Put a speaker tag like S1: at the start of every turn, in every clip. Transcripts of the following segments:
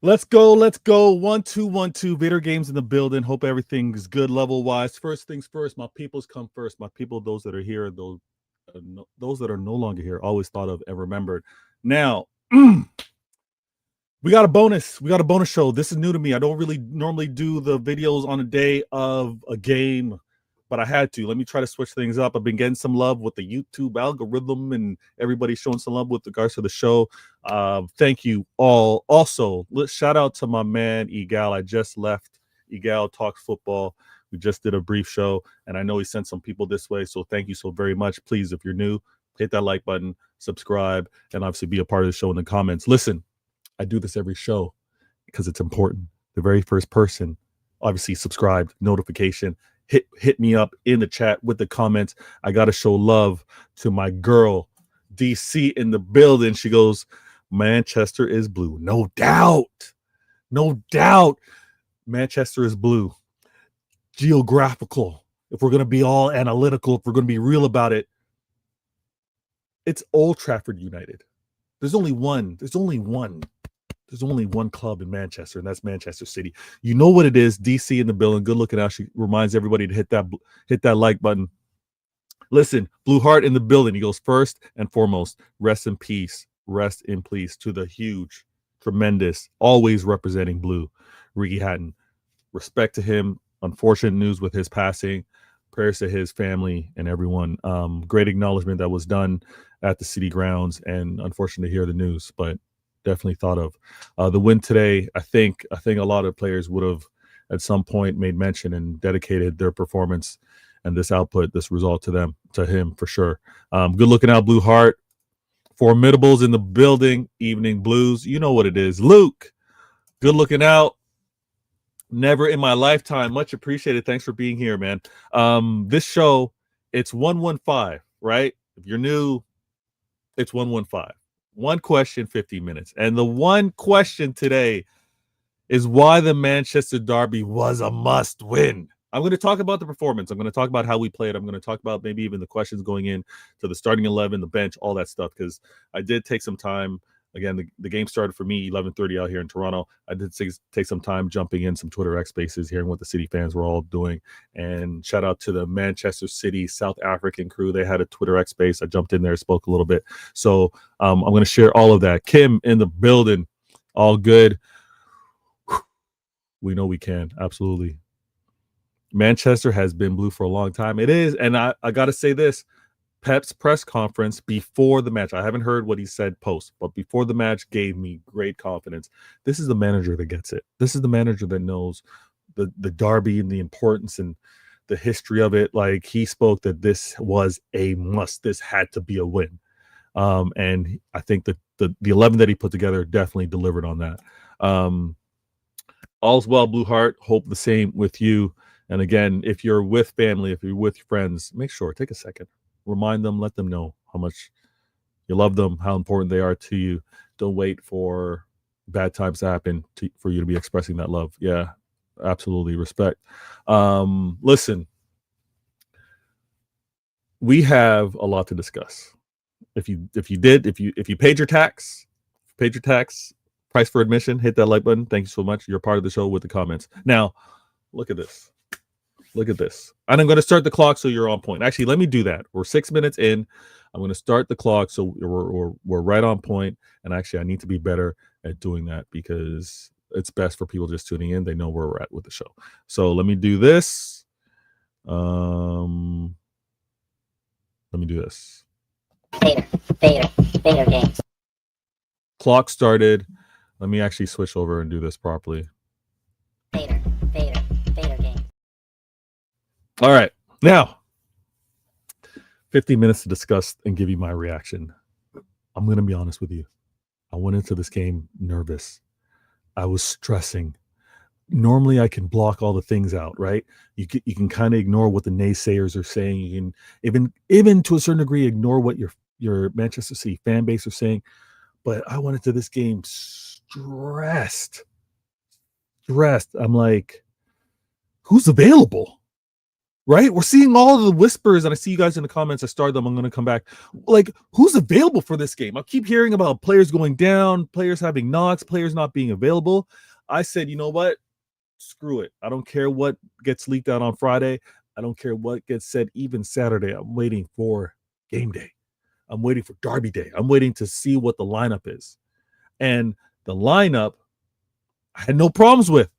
S1: Let's go. 1-2-1-2. Vader Games in the building. Hope everything's good level wise. First things first, my peoples come first. My people, those that are here, those that are no longer here, always thought of and remembered. Now, we got a bonus. We got a bonus show. This is new to me. I don't really normally do the videos on a day of a game, but I had to. Let me try to switch things up. I've been getting some love with the YouTube algorithm and everybody showing some love with regards to the show. Thank you all. Also, let's shout out to my man, Egal. I just left. Egal Talks Football. We just did a brief show, and I know he sent some people this way, so thank you so very much. Please, if you're new, hit that like button, subscribe, and obviously be a part of the show in the comments. Listen, I do this every show because it's important. The very first person, obviously subscribed, notification, hit me up in the chat with the comments. I got to show love to my girl, DC, in the building. She goes, Manchester is blue. No doubt. No doubt. Manchester is blue. Geographical. If we're going to be all analytical, if we're going to be real about it, it's Old Trafford United. There's only one club in Manchester, and that's Manchester City. You know what it is. DC in the building. Good looking out. She reminds everybody to hit that like button. Listen, Blue Heart in the building. He goes, first and foremost, rest in peace. Rest in peace to the huge, tremendous, always representing blue, Ricky Hatton. Respect to him. Unfortunate news with his passing. Prayers to his family and everyone. Great acknowledgement that was done at the city grounds, and unfortunate to hear the news, but definitely thought of. The win today, I think a lot of players would have at some point made mention and dedicated their performance and this output, this result to him for sure. Good looking out, Blue Heart. Formidables in the building. Evening Blues. You know what it is. Luke, good looking out. Never in my lifetime. Much appreciated. Thanks for being here, man. This show, it's 115, right? If you're new, it's 115. One question, 50 minutes. And the one question today is why the Manchester Derby was a must win. I'm going to talk about the performance. I'm going to talk about how we played. I'm going to talk about maybe even the questions going in to the starting 11, the bench, all that stuff, because I did take some time Again, the game started for me 11:30 out here in Toronto. I did take some time jumping in some Twitter X Spaces, hearing what the City fans were all doing. And shout out to the Manchester City South African crew. They had a Twitter X Space. I jumped in there, spoke a little bit. So I'm going to share all of that. Kim in the building. All good. We know we can. Absolutely. Manchester has been blue for a long time. It is. And I got to say this. Pep's press conference before the match, I haven't heard what he said post, but before the match gave me great confidence. This is the manager that gets it. This is the manager that knows the derby and the importance and the history of it. Like, he spoke that this was a must. This had to be a win. And I think that the 11 that he put together definitely delivered on that. All's well, Blue Heart. Hope the same with you. And again, if you're with family, if you're with friends, make sure, take a second. Remind them, let them know how much you love them, how important they are to you. Don't wait for bad times to happen for you to be expressing that love. Yeah, absolutely. Respect. Listen, we have a lot to discuss. If you paid your tax, price for admission, hit that like button. Thank you so much. You're part of the show with the comments. Now, look at this. Look at this. And I'm going to start the clock so you're on point. Actually, let me do that. We're 6 minutes in. I'm going to start the clock so we're right on point. And actually, I need to be better at doing that because it's best for people just tuning in. They know where we're at with the show. So let me do this. Let me do this. Beta games. Clock started. Let me actually switch over and do this properly. Beta games. All right. Now, 15 minutes to discuss and give you my reaction. I'm going to be honest with you. I went into this game nervous. I was stressing. Normally, I can block all the things out, right? You can kind of ignore what the naysayers are saying. You can even to a certain degree ignore what your Manchester City fan base are saying. But I went into this game stressed. I'm like, who's available? Right? We're seeing all of the whispers, and I see you guys in the comments. I started them. I'm going to come back. Like, who's available for this game? I keep hearing about players going down, players having knocks, players not being available. I said, you know what? Screw it. I don't care what gets leaked out on Friday. I don't care what gets said even Saturday. I'm waiting for game day. I'm waiting for Derby Day. I'm waiting to see what the lineup is. And the lineup, I had no problems with.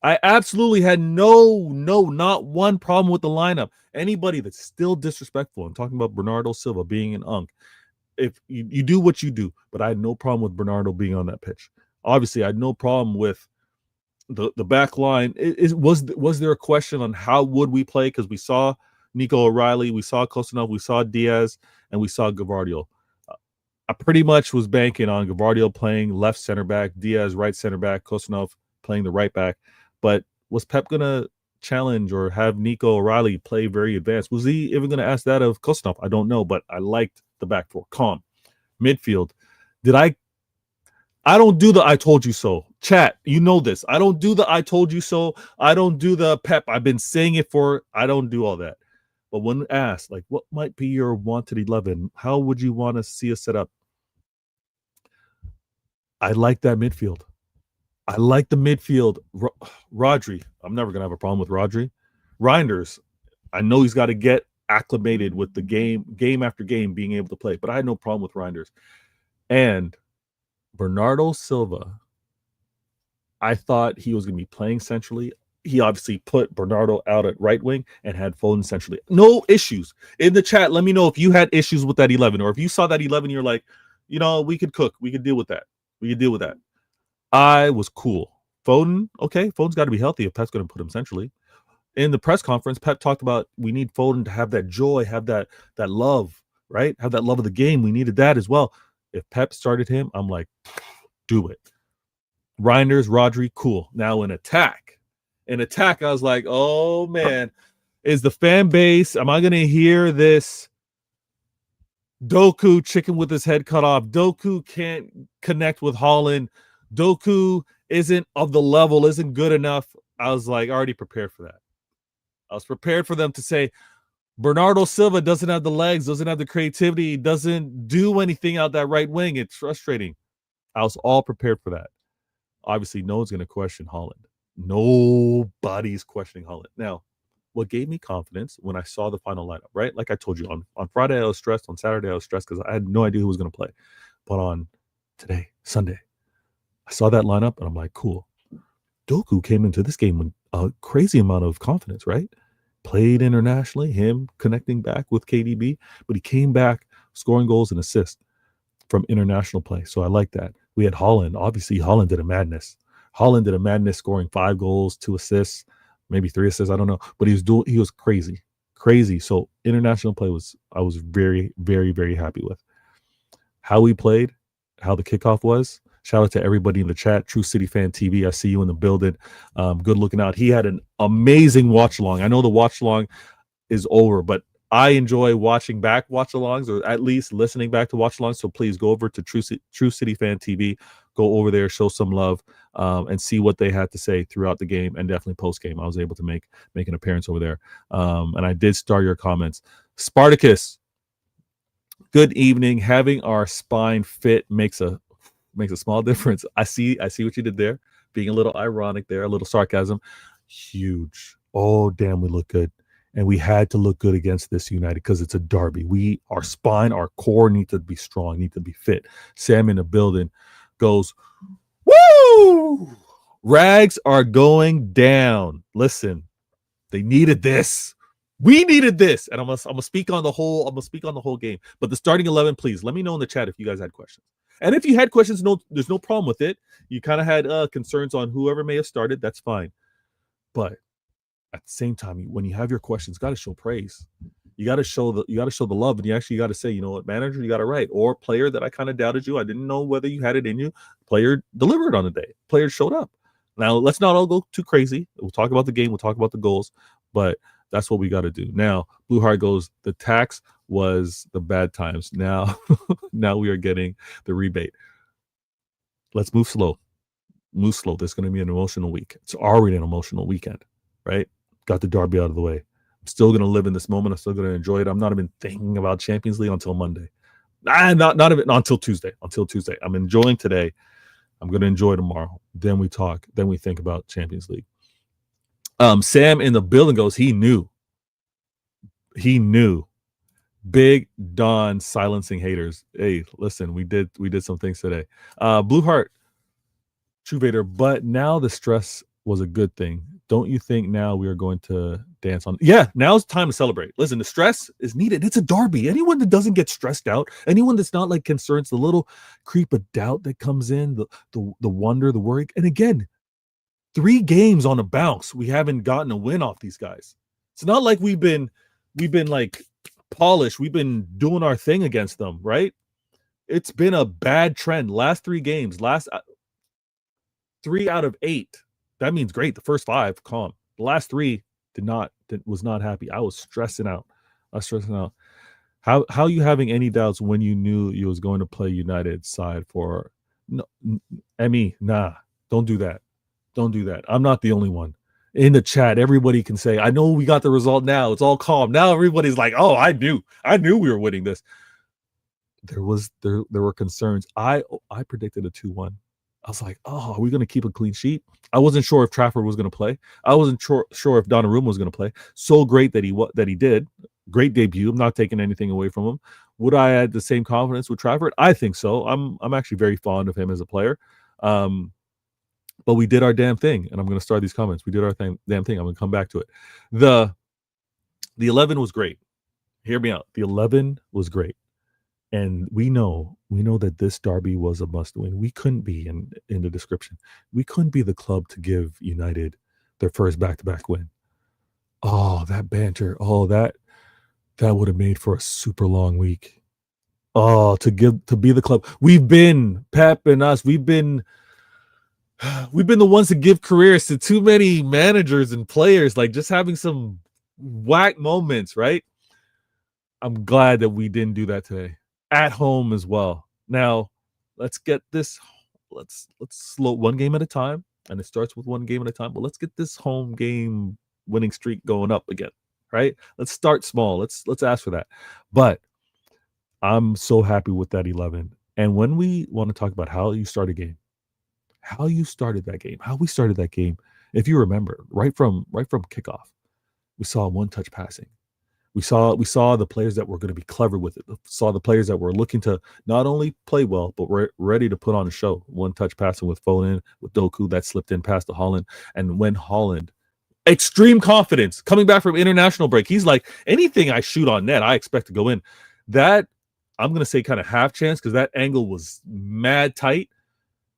S1: I absolutely had not one problem with the lineup. Anybody that's still disrespectful, I'm talking about Bernardo Silva being an unk. If you do what you do, but I had no problem with Bernardo being on that pitch. Obviously, I had no problem with the back line. Was there a question on how would we play? Because we saw Nico O'Reilly, we saw Kostanov, we saw Diaz, and we saw Gavardio. I pretty much was banking on Gavardio playing left center back, Diaz right center back, Kostanov playing the right back. But was Pep going to challenge or have Nico O'Reilly play very advanced? Was he even going to ask that of Kostanov? I don't know, but I liked the back four. Calm. Midfield. I don't do the I told you so. Chat, you know this. I don't do the I told you so. I don't do the Pep. I've been saying it I don't do all that. But when asked, like, what might be your wanted 11? How would you want to see us set up? I like that midfield. I like the midfield. Rodri, I'm never going to have a problem with Rodri. Reinders, I know he's got to get acclimated with the game after game, being able to play. But I had no problem with Reinders. And Bernardo Silva, I thought he was going to be playing centrally. He obviously put Bernardo out at right wing and had Foden centrally. No issues. In the chat, let me know if you had issues with that 11, or if you saw that 11, you're like, we could cook. We could deal with that. I was cool. Foden, okay, Foden's got to be healthy if Pep's going to put him centrally. In the press conference, Pep talked about we need Foden to have that joy, have that love, right? Have that love of the game. We needed that as well. If Pep started him, I'm like, do it. Reinders, Rodri, cool. Now in attack, I was like, oh man, is the fan base, am I going to hear this Doku chicken with his head cut off? Doku can't connect with Haaland. Doku isn't of the level, isn't good enough. I was like already prepared for that. I was prepared for them to say, Bernardo Silva doesn't have the legs, doesn't have the creativity, doesn't do anything out that right wing. It's frustrating. I was all prepared for that. Obviously, no one's going to question Haaland. Nobody's questioning Haaland. Now, what gave me confidence when I saw the final lineup, right? Like I told you, on Friday I was stressed. On Saturday I was stressed because I had no idea who was going to play. But on today, Sunday, I saw that lineup and I'm like, cool. Doku came into this game with a crazy amount of confidence, right? Played internationally, him connecting back with KDB, but he came back scoring goals and assists from international play. So I like that. We had Haaland. Obviously, Haaland did a madness. Haaland did a madness, scoring 5 goals, 2 assists, maybe 3 assists. I don't know, but he was crazy. So international play I was very, very, very happy with how we played, how the kickoff was. Shout out to everybody in the chat. True City Fan TV. I see you in the building. Good looking out. He had an amazing watch along. I know the watch along is over, but I enjoy watching back watch alongs, or at least listening back to watch alongs. So please go over to True City Fan TV. Go over there, show some love, and see what they had to say throughout the game, and definitely post game. I was able to make an appearance over there, and I did star your comments. Spartacus, good evening. Having our spine fit makes a small difference. I see what you did there, being a little ironic there, a little sarcasm. Huge. Oh, damn, we look good. And we had to look good against this United because it's a derby. Our spine, our core need to be strong, need to be fit. Sam in the building goes, woo! Rags are going down. Listen, they needed this. We needed this. And I'm gonna speak on the whole game. But the starting 11, please let me know in the chat if you guys had questions. And if you had questions, there's no problem with it. You kind of had concerns on whoever may have started. That's fine. But at the same time, when you have your questions, got to show praise. You got to show the love, and you actually got to say, you know what, manager, you got it right. Or player that I kind of doubted you. I didn't know whether you had it in you. Player delivered on the day. Player showed up. Now let's not all go too crazy. We'll talk about the game. We'll talk about the goals, but that's what we got to do. Now, Blue Heart goes, the tax was the bad times. Now, now we are getting the rebate. Let's move slow. Move slow. There's going to be an emotional week. It's already an emotional weekend, right? Got the derby out of the way. I'm still going to live in this moment. I'm still going to enjoy it. I'm not even thinking about Champions League until Monday. Not even until Tuesday. Until Tuesday. I'm enjoying today. I'm going to enjoy tomorrow. Then we talk. Then we think about Champions League. Sam in the building goes, he knew. Big Don silencing haters. Hey, listen, we did some things today. Blue Heart, True Vader, but now the stress was a good thing. Don't you think now we are going to dance on? Yeah, now's time to celebrate. Listen, the stress is needed. It's a derby. Anyone that doesn't get stressed out, anyone that's not like concerns, the little creep of doubt that comes in, the wonder, the worry. And again, 3 games on a bounce. We haven't gotten a win off these guys. It's not like we've been like polished. We've been doing our thing against them, right? It's been a bad trend. Last 3 games, last 3 out of 8. That means great. The first 5, calm. The last 3 was not happy. I was stressing out. How are you having any doubts when you knew you was going to play United side for? No, Emmy, nah, don't do that. Don't do that. I'm not the only one. In the chat, everybody can say, I know we got the result now. It's all calm. Now everybody's like, oh, I knew we were winning this. There were concerns. I predicted a 2-1. I was like, oh, are we going to keep a clean sheet? I wasn't sure if Trafford was going to play. I wasn't sure if Donnarumma was going to play. So great that he did. Great debut. I'm not taking anything away from him. Would I have the same confidence with Trafford? I think so. I'm actually very fond of him as a player. But we did our damn thing, and I'm going to start these comments. We did our damn thing. I'm going to come back to it. The 11 was great. Hear me out. The 11 was great. And we know that this derby was a must win. We couldn't be in the description. We couldn't be the club to give United their first back-to-back win. Oh, that banter. Oh, that would have made for a super long week. Oh, to be the club. We've been Pep and us. We've been the ones to give careers to too many managers and players, like just having some whack moments, right? I'm glad that we didn't do that today. At home as well. Now, let's get this. Let's slow one game at a time, and it starts with one game at a time. But let's get this home game winning streak going up again. right? Let's start small. Let's ask for that. But I'm so happy with that 11. And when we want to talk about how you start a game, how you started that game, how we started that game, if you remember, right from kickoff, we saw one touch passing. We saw the players that were going to be clever with it. Saw the players that were looking to not only play well, but ready to put on a show. One touch passing with Foden, with Doku that slipped in past the Haaland. And when Haaland, extreme confidence coming back from international break, he's like, anything I shoot on net, I expect to go in. That, I'm going to say kind of half chance because that angle was mad tight.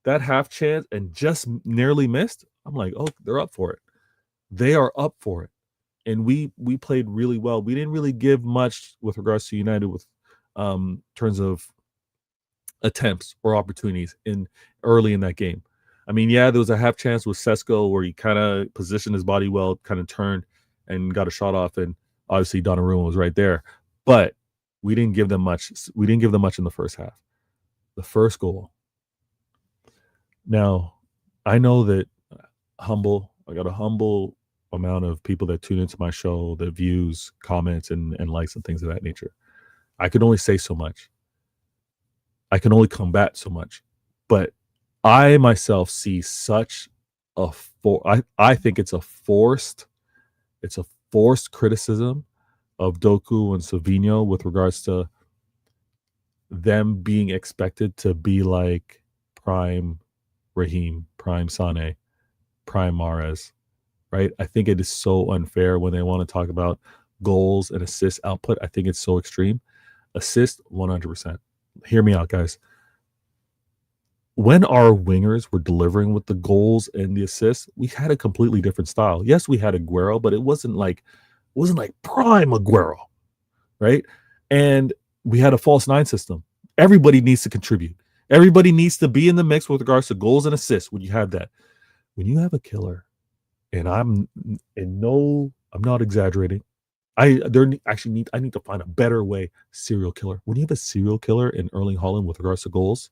S1: That half chance and just nearly missed. I'm like, oh, they're up for it. They are up for it. And we played really well. We didn't really give much with regards to United with terms of attempts or opportunities in early in that game. I mean, yeah, there was a half chance with Sesko where he kind of positioned his body well, kind of turned and got a shot off, and obviously Donnarumma was right there. But we didn't give them much. We didn't give them much in the first half. The first goal. Now, I know that I got a humble amount of people that tune into my show, that views, comments, and likes and things of that nature. I can only say so much. I can only combat so much. But I myself see such a I think it's a forced criticism of Doku and Savinho with regards to them being expected to be like prime Raheem, prime Sane, prime Mahrez, right? I think it is so unfair when they want to talk about goals and assist output. I think it's so extreme. Assist, 100%. Hear me out, guys. When our wingers were delivering with the goals and the assists, we had a completely different style. Yes, we had Aguero, but it wasn't like prime Aguero, right? And we had a false nine system. Everybody needs to contribute. Everybody needs to be in the mix with regards to goals and assists. When you have that, when you have a killer, and I'm not exaggerating. I need to find a better way. Serial killer. When you have a serial killer in Erling Haaland with regards to goals,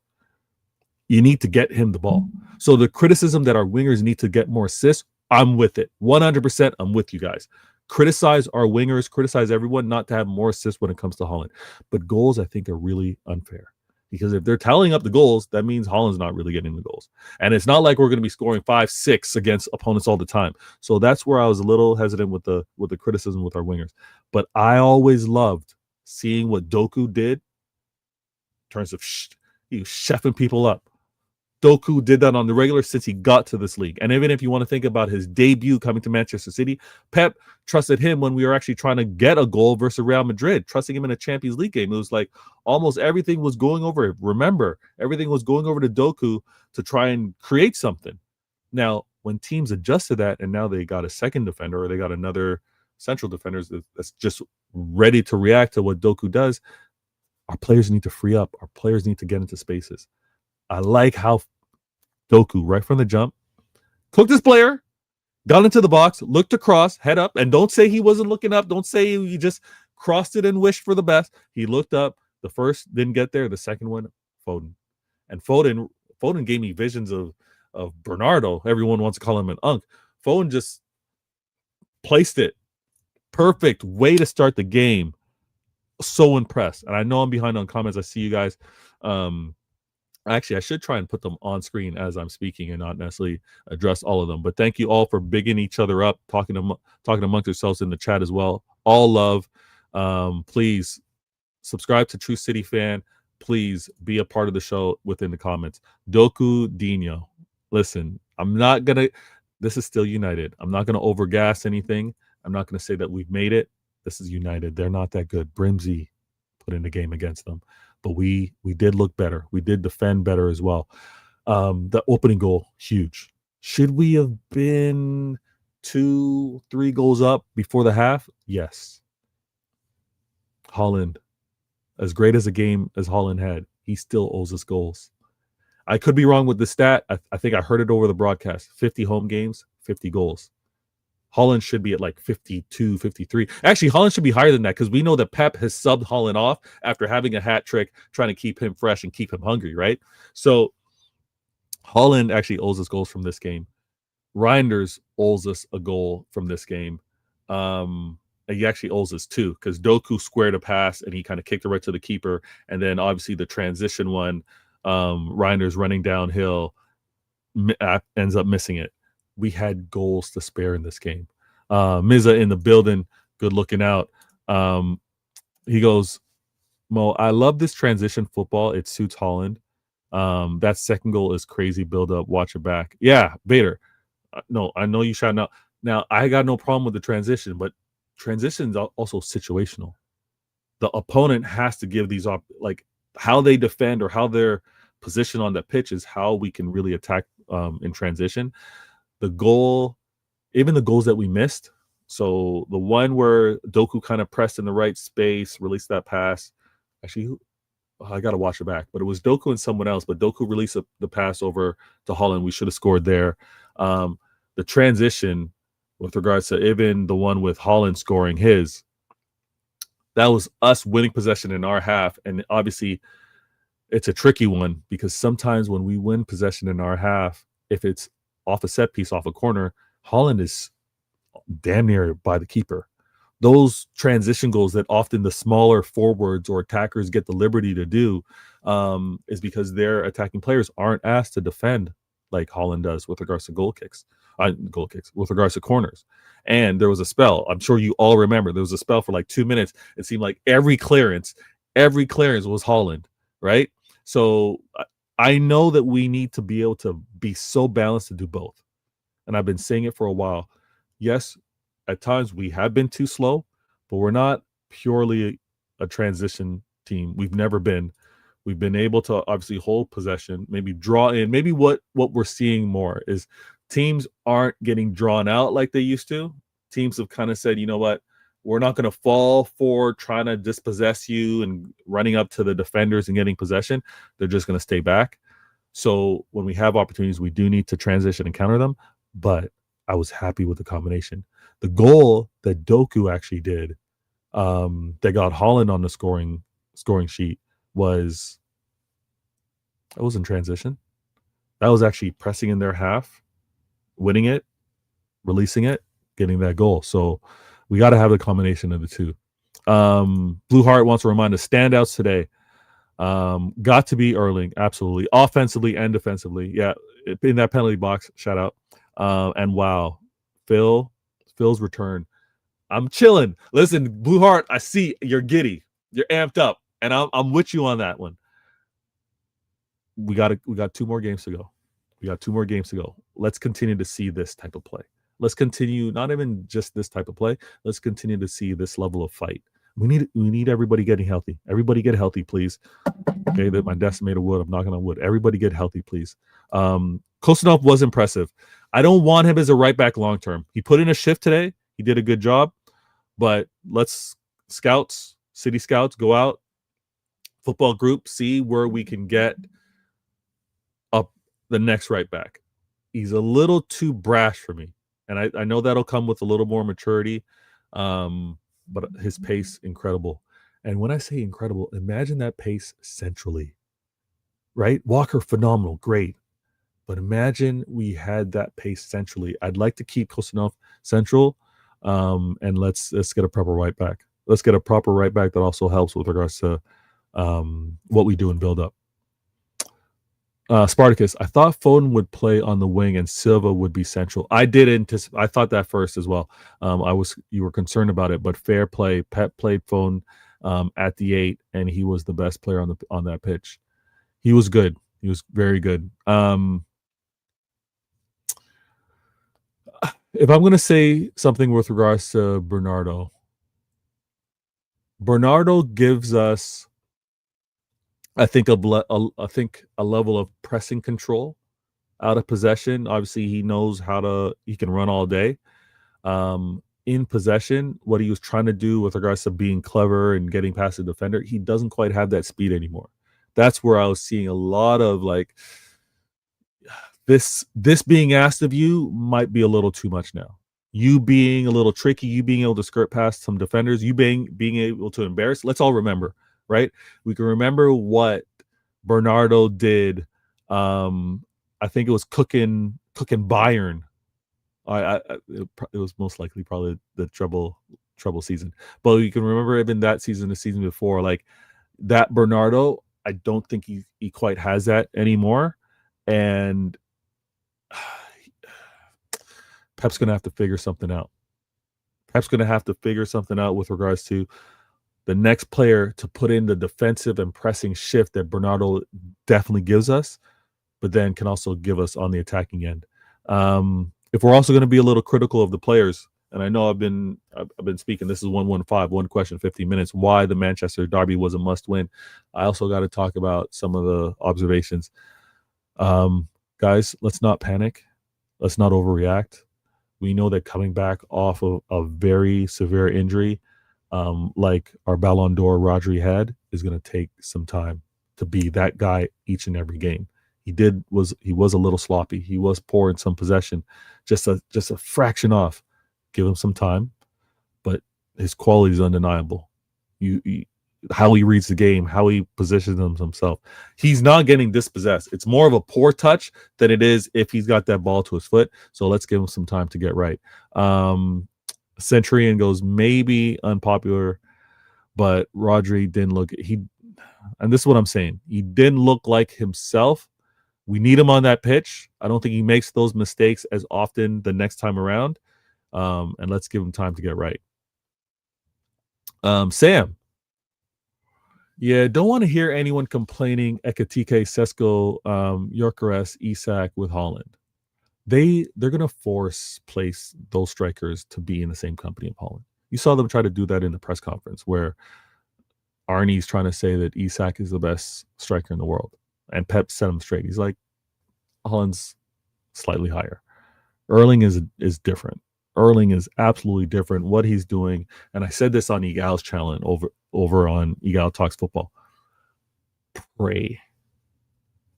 S1: you need to get him the ball. So the criticism that our wingers need to get more assists, I'm with it. 100%, I'm with you guys. Criticize our wingers, criticize everyone not to have more assists when it comes to Haaland. But goals, I think, are really unfair. Because if they're tallying up the goals, that means Haaland's not really getting the goals. And it's not like we're going to be scoring 5, 6 against opponents all the time. So that's where I was a little hesitant with the criticism with our wingers. But I always loved seeing what Doku did in terms of he was chefing people up. Doku did that on the regular since he got to this league. And even if you want to think about his debut coming to Manchester City, Pep trusted him when we were actually trying to get a goal versus Real Madrid, trusting him in a Champions League game. It was like almost everything was going over. Remember, everything was going over to Doku to try and create something. Now, when teams adjust to that and now they got a second defender or they got another central defender that's just ready to react to what Doku does, our players need to free up. Our players need to get into spaces. I like how Doku, right from the jump, cooked his player, got into the box, looked across, head up, and don't say he wasn't looking up. Don't say he just crossed it and wished for the best. He looked up. The first didn't get there. The second one, Foden. And Foden gave me visions of Bernardo. Everyone wants to call him an unk. Foden just placed it. Perfect way to start the game. So impressed. And I know I'm behind on comments. I see you guys. Actually, I should try and put them on screen as I'm speaking and not necessarily address all of them. But thank you all for bigging each other up, talking amongst yourselves in the chat as well. All love. Please subscribe to True City Fan. Please be a part of the show within the comments. Doku Dino. Listen, this is still United. I'm not going to overgas anything. I'm not going to say that we've made it. This is United. They're not that good. Brimsey put in the game against them. But we did look better. We did defend better as well. The opening goal, huge. Should we have been 2-3 goals up before the half? Yes. Haaland, as great as a game as Haaland had, he still owes us goals. I could be wrong with the stat. I think I heard it over the broadcast. 50 home games, 50 goals. Haaland should be at like 52, 53. Actually, Haaland should be higher than that because we know that Pep has subbed Haaland off after having a hat trick, trying to keep him fresh and keep him hungry, right? So Haaland actually owes us goals from this game. Reinders owes us a goal from this game. And he actually owes us two because Doku squared a pass and he kind of kicked it right to the keeper. And then obviously the transition one, Reiner's running downhill, ends up missing it. We had goals to spare in this game. Miza in the building, good looking out. He goes, Mo, I love this transition football. It suits Haaland. That second goal is crazy build up. Watch it back. Yeah, Bader. No, I know you shouting out. Now, I got no problem with the transition, but transitions are also situational. The opponent has to give these up, like how they defend or how they're positioned on the pitch is how we can really attack in transition. The goal, even the goals that we missed. So the one where Doku kind of pressed in the right space, released that pass. Actually, I got to watch it back, but it was Doku and someone else. But Doku released the pass over to Haaland. We should have scored there. The transition with regards to even the one with Haaland scoring his, that was us winning possession in our half. And obviously, it's a tricky one because sometimes when we win possession in our half, if it's off a set piece, off a corner, Haaland is damn near by the keeper. Those transition goals that often the smaller forwards or attackers get the liberty to do is because their attacking players aren't asked to defend like Haaland does with regards to goal kicks, with regards to corners. And there was a spell, I'm sure you all remember, there was a spell for like 2 minutes. It seemed like every clearance was Haaland, right? So I know that we need to be able to be so balanced to do both. And I've been saying it for a while. Yes, at times we have been too slow, but we're not purely a transition team. We've never been. We've been able to obviously hold possession, maybe draw in. Maybe what we're seeing more is teams aren't getting drawn out like they used to. Teams have kind of said, you know what, we're not going to fall for trying to dispossess you and running up to the defenders and getting possession. They're just going to stay back. So when we have opportunities, we do need to transition and counter them. But I was happy with the combination. The goal that Doku actually did, that got Haaland on the scoring sheet, was in transition. That was actually pressing in their half, winning it, releasing it, getting that goal. So we got to have the combination of the two. Blue Heart wants to remind us standouts today. Got to be Erling, absolutely, offensively and defensively. Yeah, in that penalty box, shout out. And wow, Phil's return. I'm chilling. Listen, Blue Heart, I see you're giddy, you're amped up, and I'm with you on that one. We got 2 more games to go. Let's continue to see this type of play. Let's continue, not even just this type of play. Let's continue to see this level of fight. We need everybody getting healthy. Everybody get healthy, please. Okay, that my decimator wood. I'm knocking on wood. Everybody get healthy, please. Kostanov was impressive. I don't want him as a right back long term. He put in a shift today. He did a good job. But let's city scouts, go out, football group, see where we can get up the next right back. He's a little too brash for me. And I know that'll come with a little more maturity. But his pace, incredible. And when I say incredible, imagine that pace centrally, right? Walker, phenomenal, great. But imagine we had that pace centrally. I'd like to keep Kostanov central, and let's get a proper right back. Let's get a proper right back that also helps with regards to what we do in build up. Spartacus, I thought Foden would play on the wing and Silva would be central. I did anticipate. I thought that first as well. You were concerned about it, but fair play. Pep played Foden at the 8, and he was the best player on that pitch. He was good. He was very good. If I'm going to say something with regards to Bernardo gives us, I think, a level of pressing control out of possession. Obviously, he knows he can run all day. In possession, what he was trying to do with regards to being clever and getting past the defender, he doesn't quite have that speed anymore. That's where I was seeing a lot of like, this being asked of you might be a little too much now. You being a little tricky, you being able to skirt past some defenders, you being able to embarrass. Let's all remember, right? We can remember what Bernardo did. I think it was cooking Bayern. It was most likely probably the treble trouble season. But you can remember even that season, the season before, like that Bernardo, I don't think he quite has that anymore. And Pep's going to have to figure something out. Pep's going to have to figure something out with regards to the next player to put in the defensive and pressing shift that Bernardo definitely gives us, but then can also give us on the attacking end. If we're also going to be a little critical of the players, and I know I've been speaking, this is 115, one question, 15 minutes, why the Manchester derby was a must win. I also got to talk about some of the observations. Guys, let's not panic. Let's not overreact. We know that coming back off of a very severe injury, like our Ballon d'Or Rodri had, is going to take some time to be that guy each and every game. He was a little sloppy. He was poor in some possession, just a fraction off. Give him some time, but his quality is undeniable. How he reads the game, how he positions himself. He's not getting dispossessed. It's more of a poor touch than it is if he's got that ball to his foot. So let's give him some time to get right. Centurion goes, maybe unpopular, but Rodri didn't look. And this is what I'm saying. He didn't look like himself. We need him on that pitch. I don't think he makes those mistakes as often the next time around. And let's give him time to get right. Sam. Yeah, don't want to hear anyone complaining Ekatike, Sesko, Gyökeres, Isak with Haaland. They're going to place those strikers to be in the same company of Haaland. You saw them try to do that in the press conference where Arnie's trying to say that Isak is the best striker in the world. And Pep set him straight. He's like, Haaland's slightly higher. Erling is different. Erling is absolutely different. What he's doing, and I said this on Igal's challenge over on Igal Talks Football. Pray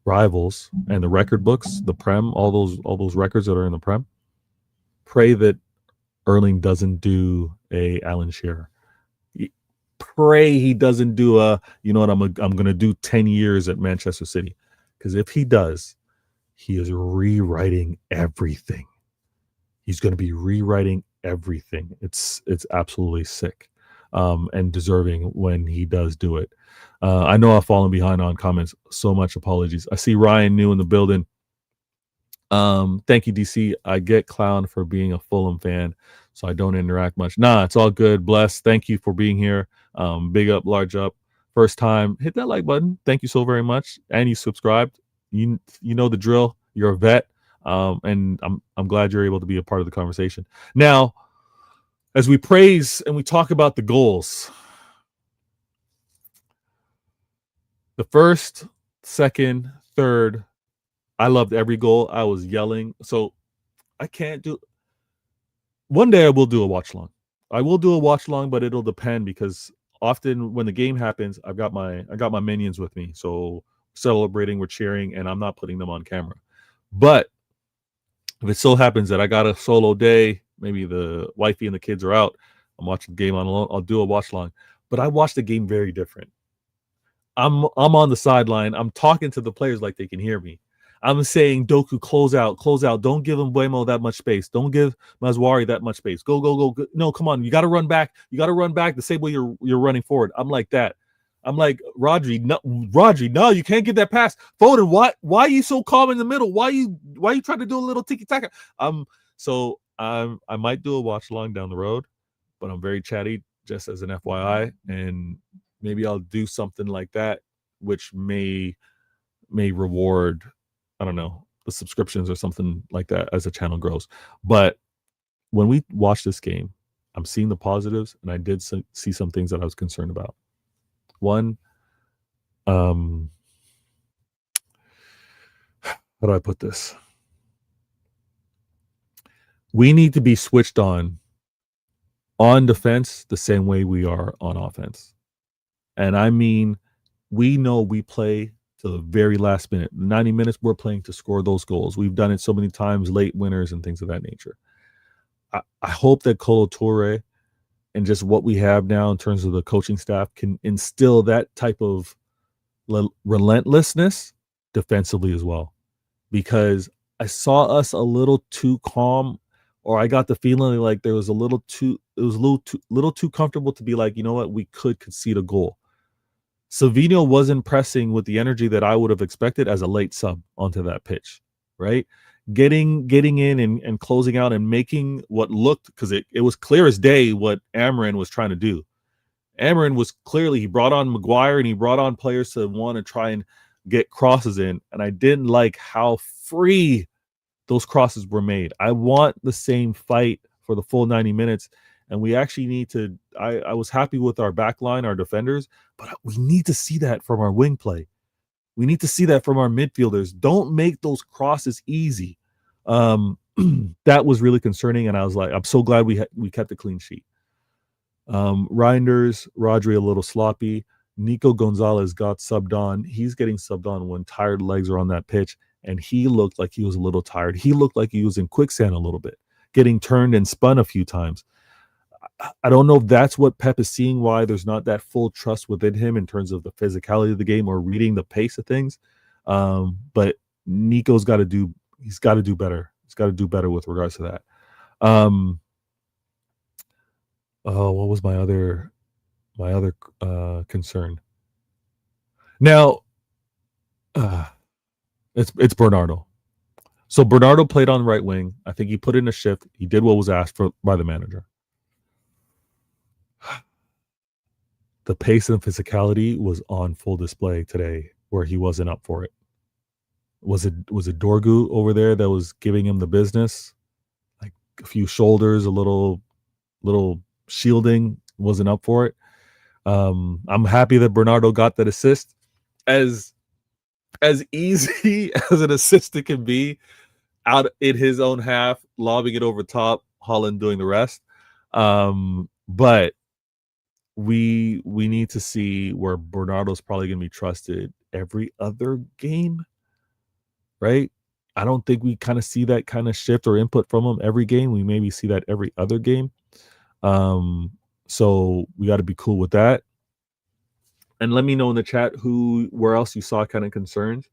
S1: rivals and the record books, the Prem, all those records that are in the Prem. Pray that Erling doesn't do a Alan Shearer. Pray he doesn't do I'm going to do 10 years at Manchester City, because if he does, he is rewriting everything. He's going to be rewriting everything. It's absolutely sick, and deserving when he does do it. I know I've fallen behind on comments. So much apologies. I see Ryan New in the building. Thank you, DC. I get clowned for being a Fulham fan, so I don't interact much. Nah, it's all good. Bless. Thank you for being here. Big up, large up. First time, hit that like button. Thank you so very much. And you subscribed. You know the drill. You're a vet. And I'm glad you're able to be a part of the conversation. Now, as we praise and we talk about the goals, the first, second, third, I loved every goal. I was yelling. So I can't do. One day I will do a watch long. I will do a watch long, but it'll depend, because often when the game happens, I got my minions with me. So celebrating, we're cheering, and I'm not putting them on camera. But if it so happens that I got a solo day, maybe the wifey and the kids are out, I'm watching the game on alone, I'll do a watch long. But I watch the game very different. I'm on the sideline. I'm talking to the players like they can hear me. I'm saying, Doku, close out. Don't give Mbeumo that much space. Don't give Mazwari that much space. Go. No, come on. You got to run back. The same way you're running forward. I'm like that. I'm like, Rodri, no, you can't get that pass. Foden, why are you so calm in the middle? Why you trying to do a little tiki-taka? So I might do a watch along down the road, but I'm very chatty, just as an FYI, and maybe I'll do something like that, which may reward, I don't know, the subscriptions or something like that as the channel grows. But when we watch this game, I'm seeing the positives, and I did see some things that I was concerned about. One, how do I put this? We need to be switched on defense the same way we are on offense. And I mean, we know we play to the very last minute. 90 minutes, we're playing to score those goals. We've done it so many times, late winners and things of that nature. I hope that Kolo Toure and just what we have now in terms of the coaching staff can instill that type of relentlessness defensively as well. Because I saw us a little too calm or I got the feeling like there was a little too it was a little too comfortable to be like, you know what, we could concede a goal. Savino wasn't pressing with the energy that I would have expected as a late sub onto that pitch, right? Getting in and closing out and making what looked, because it was clear as day what Amorin was trying to do. Amorin was clearly, he brought on Maguire and he brought on players to want to try and get crosses in. And I didn't like how free those crosses were made. I want the same fight for the full 90 minutes. And we actually need to, I was happy with our back line, our defenders, but we need to see that from our wing play. We need to see that from our midfielders. Don't make those crosses easy. That was really concerning. And I was like, I'm so glad we kept a clean sheet. Reinders, Rodri a little sloppy. Nico Gonzalez got subbed on. He's getting subbed on when tired legs are on that pitch, and he looked like he was a little tired. He looked like he was in quicksand a little bit, getting turned and spun a few times. I don't know if that's what Pep is seeing, why there's not that full trust within him in terms of the physicality of the game or reading the pace of things. But Nico's got to do, he's got to do better. He's got to do better with regards to that. What was my other concern? Now, it's Bernardo. So Bernardo played on right wing. I think he put in a shift. He did what was asked for by the manager. The pace and physicality was on full display today, where he wasn't up for it. Was it Dorgu over there that was giving him the business? Like a few shoulders, a little shielding, wasn't up for it. I'm happy that Bernardo got that assist. As easy as an assist it can be, out in his own half, lobbing it over top, Haaland doing the rest. But we need to see where Bernardo's probably going to be trusted every other game, right? I don't think we kind of see that kind of shift or input from him every game. We maybe see that every other game. So we got to be cool with that. And let me know in the chat where else you saw kind of concerns.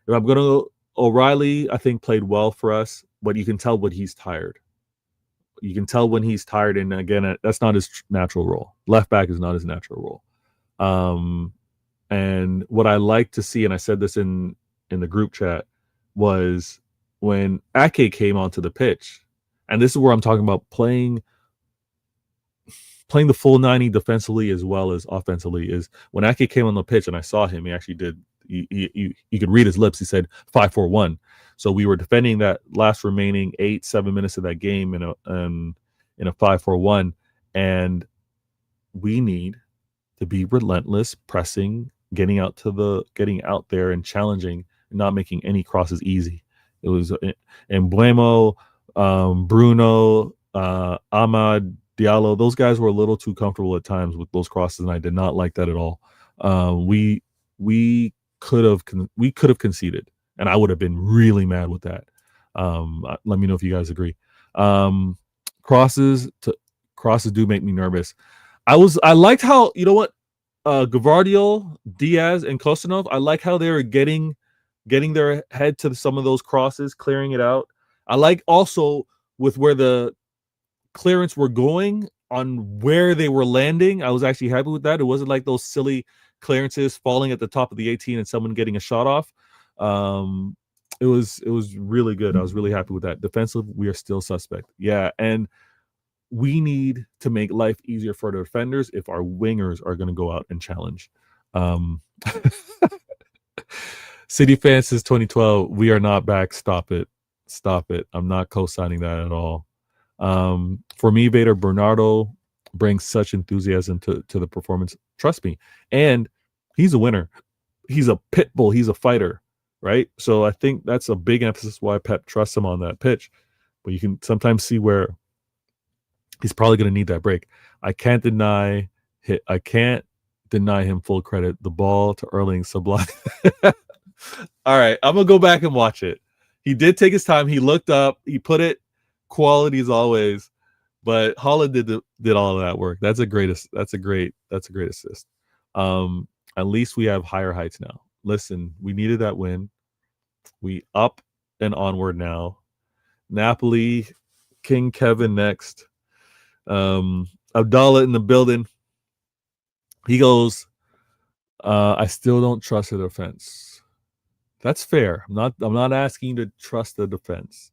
S1: If I'm going to go, O'Reilly, I think played well for us, but you can tell when he's tired. You can tell when he's tired, and again, that's not his natural role. Left back is not his natural role. And what I like to see, and I said this in the group chat, was when Ake came onto the pitch, and this is where I'm talking about playing the full 90 defensively as well as offensively, is when Ake came on the pitch and I saw him, he actually did. You could read his lips. He said 5-4-1. So we were defending that last remaining 7 minutes of that game in a 5-4-1, and we need to be relentless, pressing, getting out there and challenging, and not making any crosses easy. It was Embuemo, Bruno, Ahmad, Diallo. Those guys were a little too comfortable at times with those crosses, and I did not like that at all. We could have conceded, and I would have been really mad with that. Let me know if you guys agree. Crosses do make me nervous. I liked how, you know what, Guardiola, Diaz, and Kostanov, I like how they were getting their head to some of those crosses, clearing it out. I like also with where the clearance were going on where they were landing. I was actually happy with that. It wasn't like those silly clearances falling at the top of the 18 and someone getting a shot off. It was really good. I was really happy with that. Defensive, we are still suspect. Yeah, and we need to make life easier for the defenders if our wingers are going to go out and challenge. City fans since 2012, we are not back. Stop it. I'm not co-signing that at all. For me, Vader, Bernardo brings such enthusiasm to the performance. Trust me. And he's a winner. He's a pit bull. He's a fighter, right? So I think that's a big emphasis why Pep trusts him on that pitch. But you can sometimes see where he's probably going to need that break. I can't deny him full credit. The ball to Erling, sublime. All right, I'm going to go back and watch it. He did take his time. He looked up. He put it quality as always. But Haaland did all of that work. That's a great assist. At least we have higher heights now. Listen, we needed that win. We up and onward now. Napoli King Kevin next. Abdallah in the building. He goes, I still don't trust the defense. That's fair. I'm not asking you to trust the defense.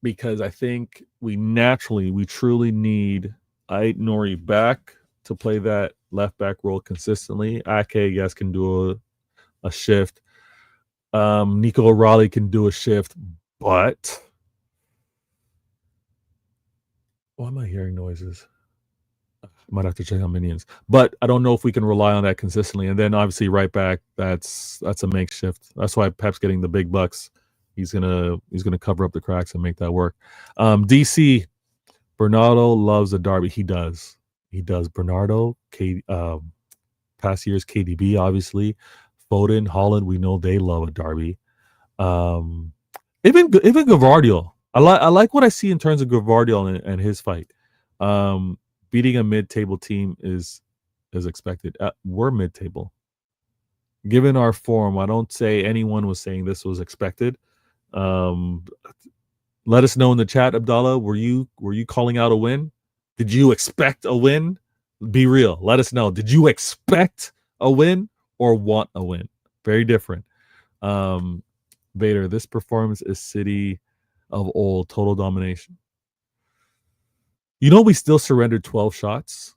S1: Because I think we truly need Ait Nori back to play that left back role consistently. Ake, yes, can do a shift. Nico O'Reilly can do a shift, but why am I hearing noises? I might have to check on minions, but I don't know if we can rely on that consistently. And then obviously right back, that's a makeshift. That's why Pep's getting the big bucks. He's gonna cover up the cracks and make that work. DC Bernardo loves a derby. He does. Bernardo, past years KDB, obviously. Foden, Haaland, we know they love a derby. Even Guardiola. I like what I see in terms of Guardiola and his fight. Beating a mid-table team is expected. We're mid-table. Given our form, I don't say anyone was saying this was expected. Let us know in the chat, Abdallah. Were you calling out a win? Did you expect a win? Be real. Let us know. Did you expect a win or want a win? Very different. Vader, this performance is City of old, total domination. We still surrendered 12 shots.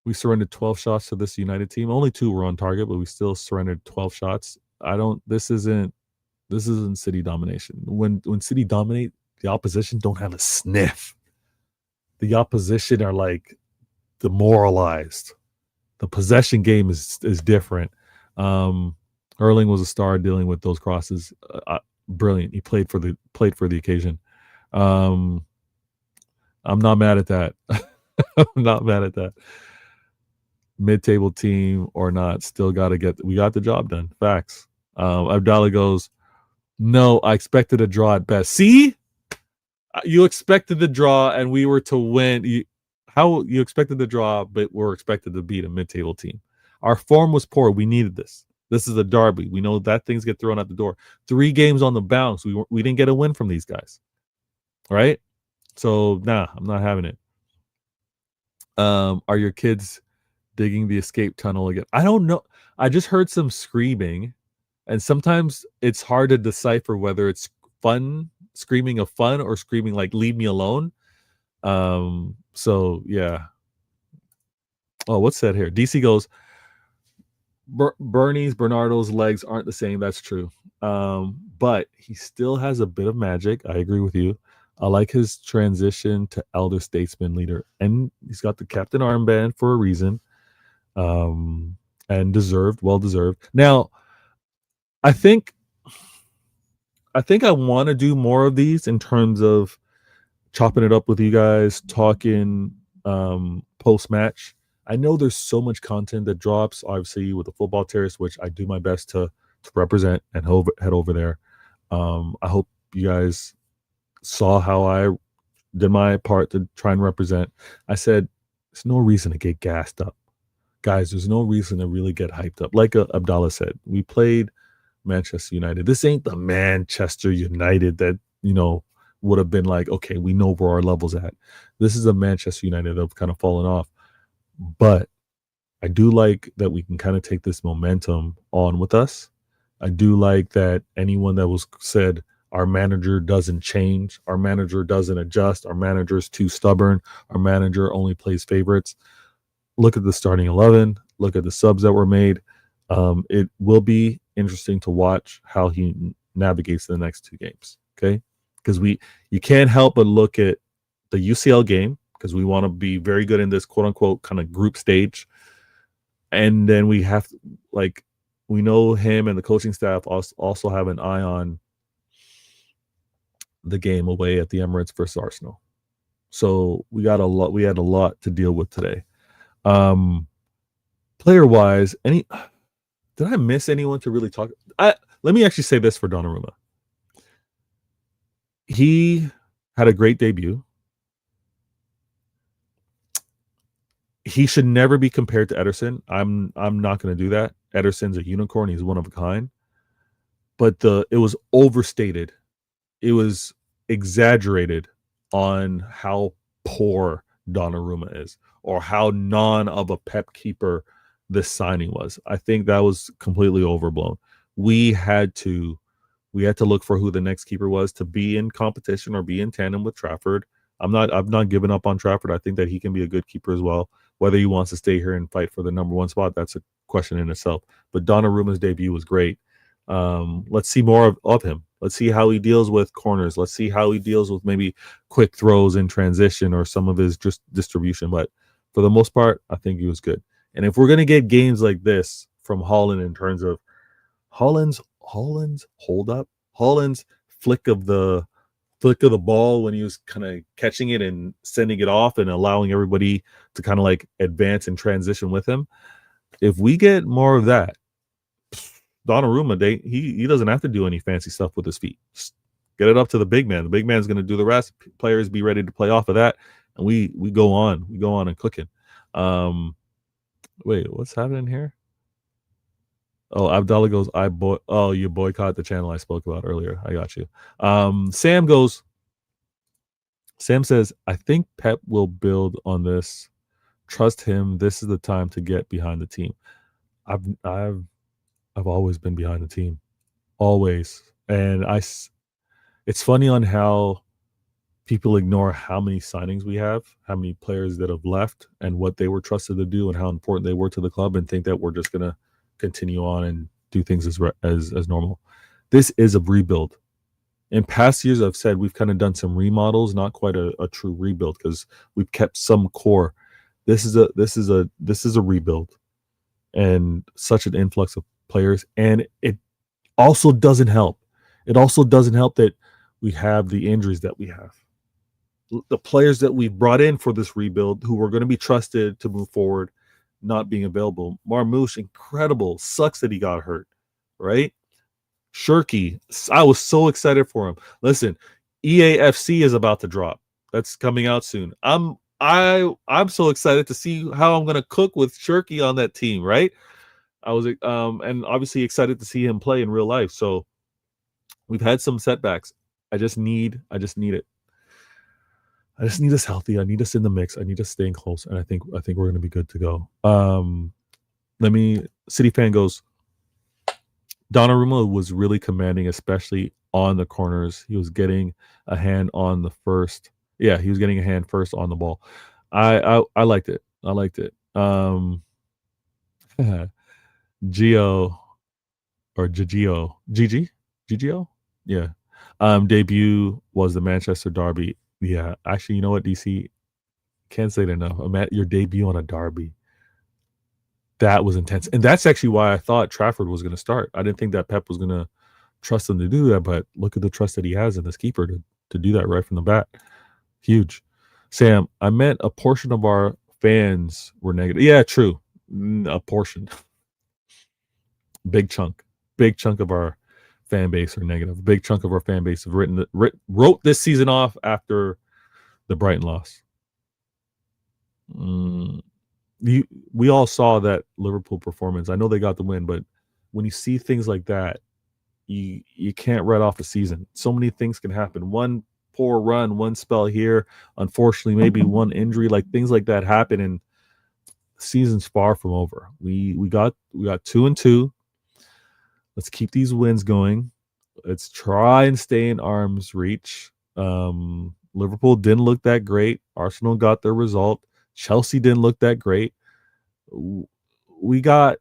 S1: We surrendered 12 shots to this United team. Only 2 were on target, but we still surrendered 12 shots. This isn't City domination. When City dominate, the opposition don't have a sniff. The opposition are like demoralized. The possession game is different. Erling was a star dealing with those crosses. Brilliant. He played for the occasion. I'm not mad at that. I'm not mad at that. Mid-table team or not, we got the job done. Facts. Abdallah goes, no, I expected a draw at best. See? You expected the draw and we were to win. You expected the draw, but we're expected to beat a mid-table team. Our form was poor. We needed this. This is a derby. We know that things get thrown out the door. 3 games on the bounce. We didn't get a win from these guys. Right? So, nah, I'm not having it. Are your kids digging the escape tunnel again? I don't know. I just heard some screaming, and sometimes it's hard to decipher whether it's fun, screaming of fun, or screaming like leave me alone. So yeah. Oh, what's that here? DC goes, Bernardo's legs aren't the same. That's true. But he still has a bit of magic. I agree with you. I like his transition to elder statesman leader, and he's got the captain armband for a reason. And well deserved. Now, I think I want to do more of these in terms of chopping it up with you guys, talking post match. I know there's so much content that drops, obviously, with the football terrace, which I do my best to represent and head over there. I hope you guys saw how I did my part to try and represent. I said, there's no reason to get gassed up. Guys, there's no reason to really get hyped up. Like Abdallah said, we played Manchester United. This ain't the Manchester United that, would have been like, okay, we know where our level's at. This is a Manchester United that have kind of fallen off. But I do like that we can kind of take this momentum on with us. I do like that anyone that was said our manager doesn't change, our manager doesn't adjust, our manager's too stubborn, our manager only plays favorites. Look at the starting 11. Look at the subs that were made. It will be interesting to watch how he navigates the next 2 games. Okay, because you can't help but look at the UCL game, because we want to be very good in this quote unquote kind of group stage, and then we have we know him and the coaching staff also have an eye on the game away at the Emirates versus Arsenal. So we had a lot to deal with today. Player wise, did I miss anyone to really talk? Let me actually say this for Donnarumma. He had a great debut. He should never be compared to Ederson. I'm not going to do that. Ederson's a unicorn. He's one of a kind. But it was overstated. It was exaggerated on how poor Donnarumma is, or how non of a Pep keeper this signing was. I think that was completely overblown. We had to look for who the next keeper was to be in competition or be in tandem with Trafford. I've not given up on Trafford. I think that he can be a good keeper as well. Whether he wants to stay here and fight for the number one spot, that's a question in itself. But Donnarumma's debut was great. Let's see more of him. Let's see how he deals with corners. Let's see how he deals with maybe quick throws in transition or some of his just distribution. But for the most part, I think he was good. And if we're gonna get games like this from Haaland in terms of Haaland's hold up, Haaland's flick of the ball when he was kind of catching it and sending it off and allowing everybody to kind of like advance and transition with him. If we get more of that, Donnarumma, he doesn't have to do any fancy stuff with his feet. Just get it up to the big man. The big man's going to do the rest. Players be ready to play off of that, and we go on. We go on and cooking. Wait, what's happening here? Oh, Abdallah goes, you boycott the channel I spoke about earlier. I got you. Sam says, I think Pep will build on this. Trust him. This is the time to get behind the team. I've always been behind the team. Always. And it's funny on how people ignore how many signings we have, how many players that have left, and what they were trusted to do and how important they were to the club, and think that we're just going to continue on and do things as normal. This is a rebuild. In past years, I've said we've kind of done some remodels, not quite a true rebuild because we've kept some core. This is a rebuild, and such an influx of players. And it also doesn't help. It also doesn't help that we have the injuries that we have. The players that we've brought in for this rebuild, who were going to be trusted to move forward, not being available. Marmoush, incredible. Sucks that he got hurt, right? Shirky, I was so excited for him. Listen, EAFC is about to drop. That's coming out soon. I'm so excited to see how I'm gonna cook with Shirky on that team, right? I was and obviously excited to see him play in real life. So we've had some setbacks. I just need it. I just need us healthy. I need us in the mix. I need us staying close, and I think we're going to be good to go. City fan goes, Donnarumma was really commanding, especially on the corners. He was getting a hand on the first. Yeah, he was getting a hand first on the ball. I liked it. I liked it. Gio or Gigio? Yeah. Debut was the Manchester derby. Yeah, actually, you know what, DC? Can't say it enough. I'm at your debut on a derby. That was intense. And that's actually why I thought Trafford was going to start. I didn't think that Pep was going to trust him to do that, but look at the trust that he has in this keeper to do that right from the bat. Huge. Sam, I meant a portion of our fans were negative. Yeah, true. A portion. Big chunk of our fan base are negative. A big chunk of our fan base have wrote this season off after the Brighton loss. We all saw that Liverpool performance. I know they got the win, but when you see things like that, you can't write off a season. So many things can happen. One poor run, one spell here, unfortunately, maybe one injury, like things like that happen, and the season's far from over. We got 2-2. Let's keep these wins going. Let's try and stay in arm's reach. Liverpool didn't look that great. Arsenal got their result. Chelsea didn't look that great. We got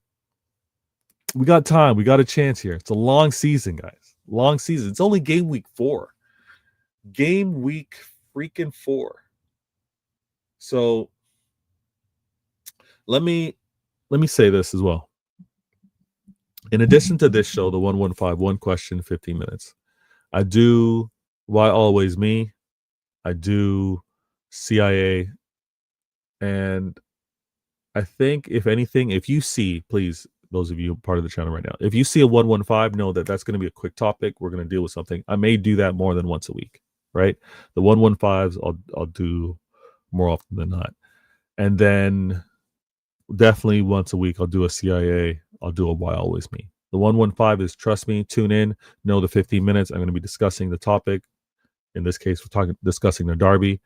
S1: time. We got a chance here. It's a long season, guys. Long season. It's only game week 4. Game week freaking 4. So let me say this as well. In addition to this show, the 115, one question, 15 minutes, I do Why Always Me. I do CIA. And I think, if anything, if you see, please, those of you part of the channel right now, if you see a 115, know that that's going to be a quick topic. We're going to deal with something. I may do that more than once a week, right? The 115s, I'll do more often than not. And then definitely once a week, I'll do a CIA. I'll do a Why Always Me. The 115 is trust me, tune in, know the 15 minutes. I'm going to be discussing the topic. In this case, we're discussing the derby,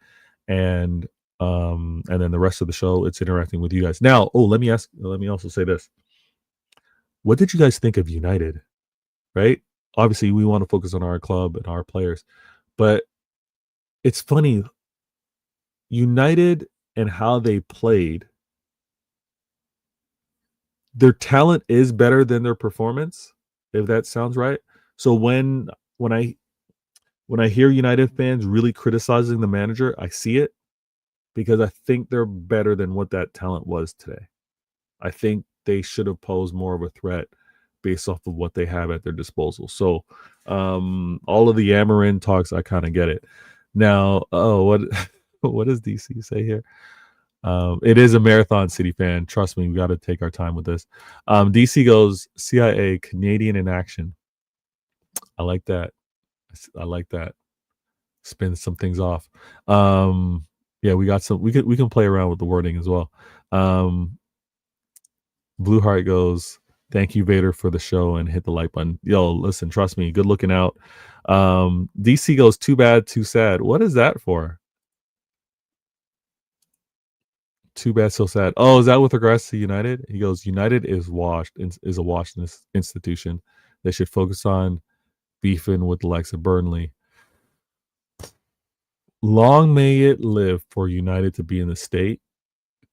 S1: and then the rest of the show, it's interacting with you guys. Now, let me also say this. What did you guys think of United? Right? Obviously, we want to focus on our club and our players, but it's funny. United and how they played, their talent is better than their performance, if that sounds right. So when I hear United fans really criticizing the manager, I see it, because I think they're better than what that talent was today. I think they should have posed more of a threat based off of what they have at their disposal. So all of the Amorin talks, I kind of get it. Now, what does DC say here? It is a Marathon City fan. Trust me, we got to take our time with this. DC goes, CIA, Canadian in action. I like that. Spin some things off. Yeah, we got some. We can play around with the wording as well. Blue Heart goes, thank you, Vader, for the show, and hit the like button. Yo, listen, trust me, good looking out. DC goes, too bad, too sad. What is that for? Too bad, so sad. Oh, is that with regards to United? He goes, United is a washed institution. They should focus on beefing with the likes of Burnley. Long may it live for United to be in the state.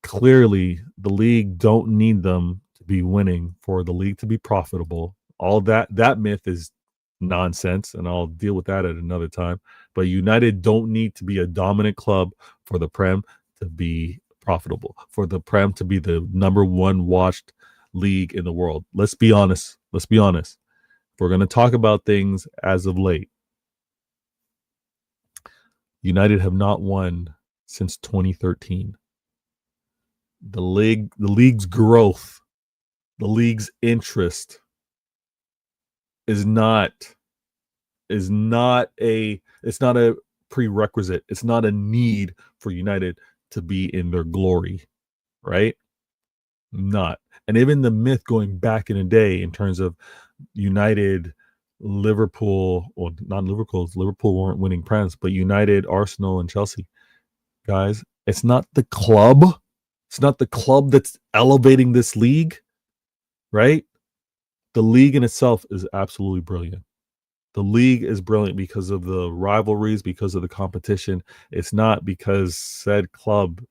S1: Clearly, the league don't need them to be winning for the league to be profitable. All that myth is nonsense, and I'll deal with that at another time. But United don't need to be a dominant club for the Prem to be profitable, for the Prem to be the number one watched league in the world. Let's be honest. If we're going to talk about things as of late, United have not won since 2013. The league's growth, the league's interest is not a prerequisite. It's not a need for United to be in their glory, right? Not. And even the myth going back in the day in terms of United, Liverpool, well, not Liverpool weren't winning Prem, but United, Arsenal, and Chelsea. Guys, it's not the club. It's not the club that's elevating this league, right? The league in itself is absolutely brilliant. The league is brilliant because of the rivalries, because of the competition. It's not because said club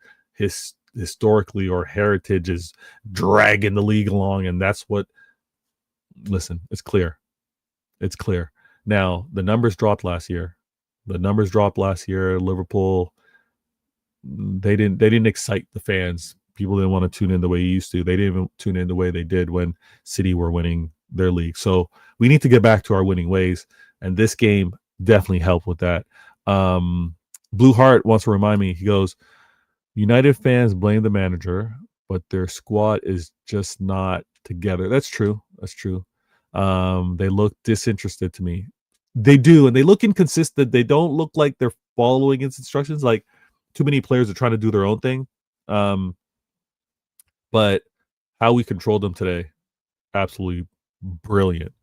S1: historically or heritage is dragging the league along, and that's what. Listen, it's clear. It's clear. Now, the numbers dropped last year. Liverpool, they didn't excite the fans. People didn't want to tune in the way you used to. They didn't even tune in the way they did when City were winning their league. So we need to get back to our winning ways, and this game definitely helped with that. Blue Heart wants to remind me. He goes, United fans blame the manager, but their squad is just not together. That's true. They look disinterested to me. They do, and they look inconsistent. They don't look like they're following its instructions. Like, too many players are trying to do their own thing. But how we controlled them today, absolutely brilliant.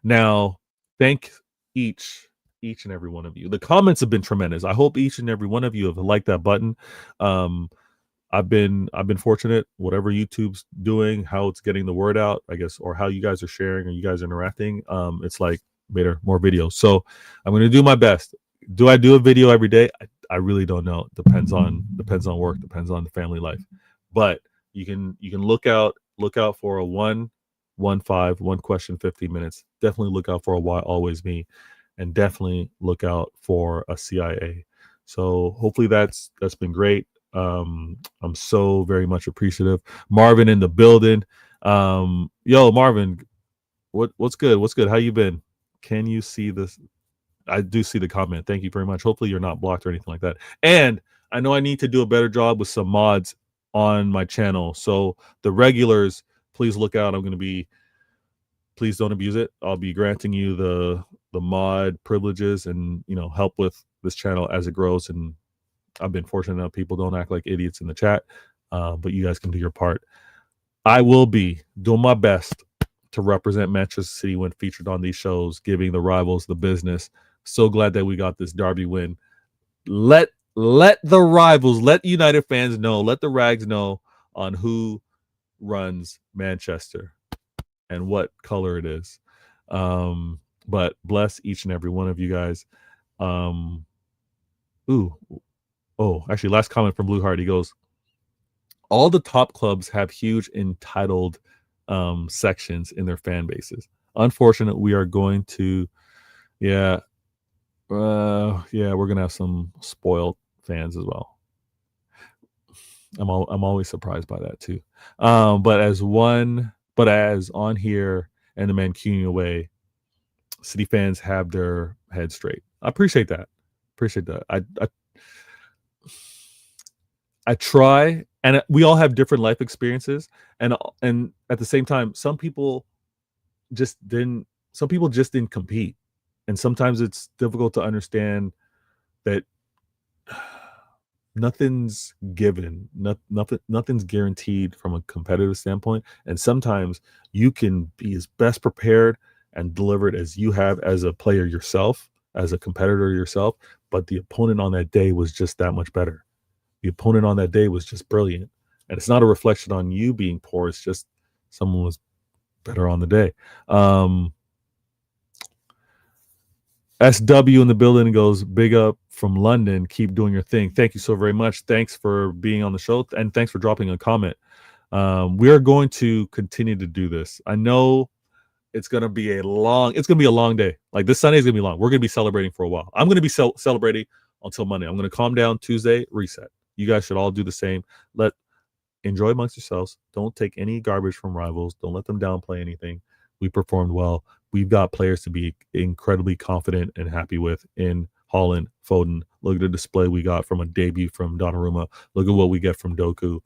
S1: Now, thank each and every one of you. The comments have been tremendous. I hope each and every one of you have liked that button. I've been fortunate, whatever YouTube's doing, how it's getting the word out, I guess, or how you guys are sharing or you guys are interacting. It's like better, more videos. So I'm going to do my best. Do I do a video every day? I really don't know. Depends on work, depends on the family life. But you can look out for a 115, one question, 15 minutes. Definitely look out for a Why Always Me, and definitely look out for a CIA. So hopefully that's been great. I'm so very much appreciative. Marvin in the building. Yo, Marvin, what's good? How you been? Can you see this? I do see the comment. Thank you very much. Hopefully you're not blocked or anything like that. And I know I need to do a better job with some mods on my channel. So the regulars, please look out. Please don't abuse it. I'll be granting you the mod privileges and, help with this channel as it grows. And I've been fortunate enough people don't act like idiots in the chat, but you guys can do your part. I will be doing my best to represent Manchester City when featured on these shows, giving the rivals the business So glad that we got this derby win. Let the rivals, let United fans know, let the Rags know on who runs Manchester and what color it is. But bless each and every one of you guys. Actually, last comment from Blue Heart. He goes, all the top clubs have huge entitled sections in their fan bases. Unfortunately, we are going to, we're gonna have some spoiled fans as well. I'm always surprised by that too. But as on here and the Mancunian away, City fans have their heads straight. I appreciate that. I try, and we all have different life experiences, and at the same time, some people just didn't compete, and sometimes it's difficult to understand that nothing's given, nothing's guaranteed from a competitive standpoint, and sometimes you can be as best prepared and delivered as you have as a player yourself, as a competitor yourself, but the opponent on that day was just that much better. The opponent on that day was just brilliant. And it's not a reflection on you being poor. It's just someone was better on the day. SW in the building goes, big up from London. Keep doing your thing. Thank you so very much. Thanks for being on the show. And thanks for dropping a comment. We are going to continue to do this. I know it's going to be a long day. Like this Sunday is going to be long. We're going to be celebrating for a while. I'm going to be celebrating until Monday. I'm going to calm down Tuesday, reset. You guys should all do the same. Enjoy amongst yourselves. Don't take any garbage from rivals. Don't let them downplay anything. We performed well. We've got players to be incredibly confident and happy with in Haaland, Foden. Look at the display we got from a debut from Donnarumma. Look at what we get from Doku.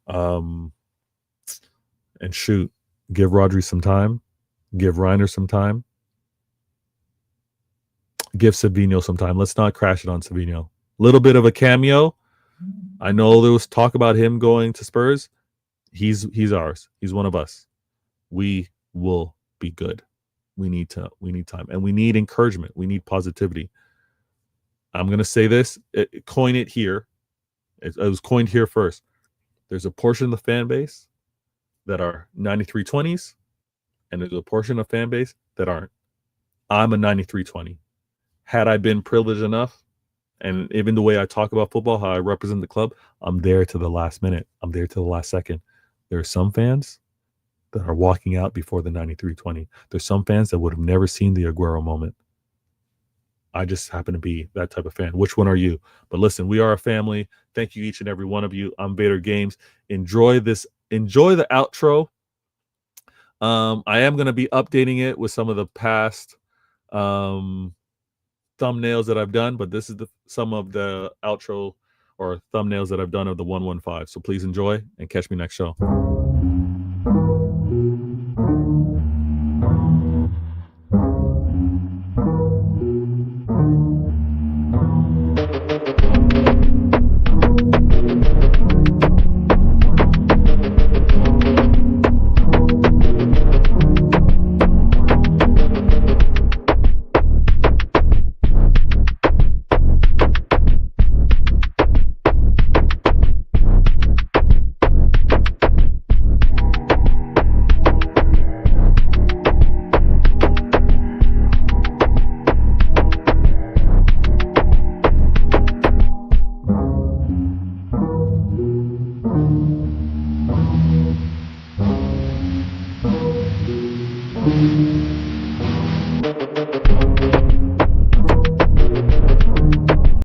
S1: And shoot, give Rodri some time. Give Reiner some time. Give Savinho some time. Let's not crash it on Savinho. Little bit of a cameo. I know there was talk about him going to Spurs. He's ours. He's one of us. We will be good. We need time, and we need encouragement. We need positivity. I'm going to say this, coin it here. It was coined here first. There's a portion of the fan base that are 9320s, and there's a portion of fan base that aren't. I'm a 9320. Had I been privileged enough, and even the way I talk about football, how I represent the club, I'm there to the last minute. I'm there to the last second. There are some fans that are walking out before the 93-20. There's some fans that would have never seen the Aguero moment. I just happen to be that type of fan. Which one are you? But listen, we are a family. Thank you, each and every one of you. I'm Vader Games. Enjoy the outro. I am going to be updating it with some of the past thumbnails that I've done, but this is some of the outro or thumbnails that I've done of the 115. So please enjoy and catch me next show.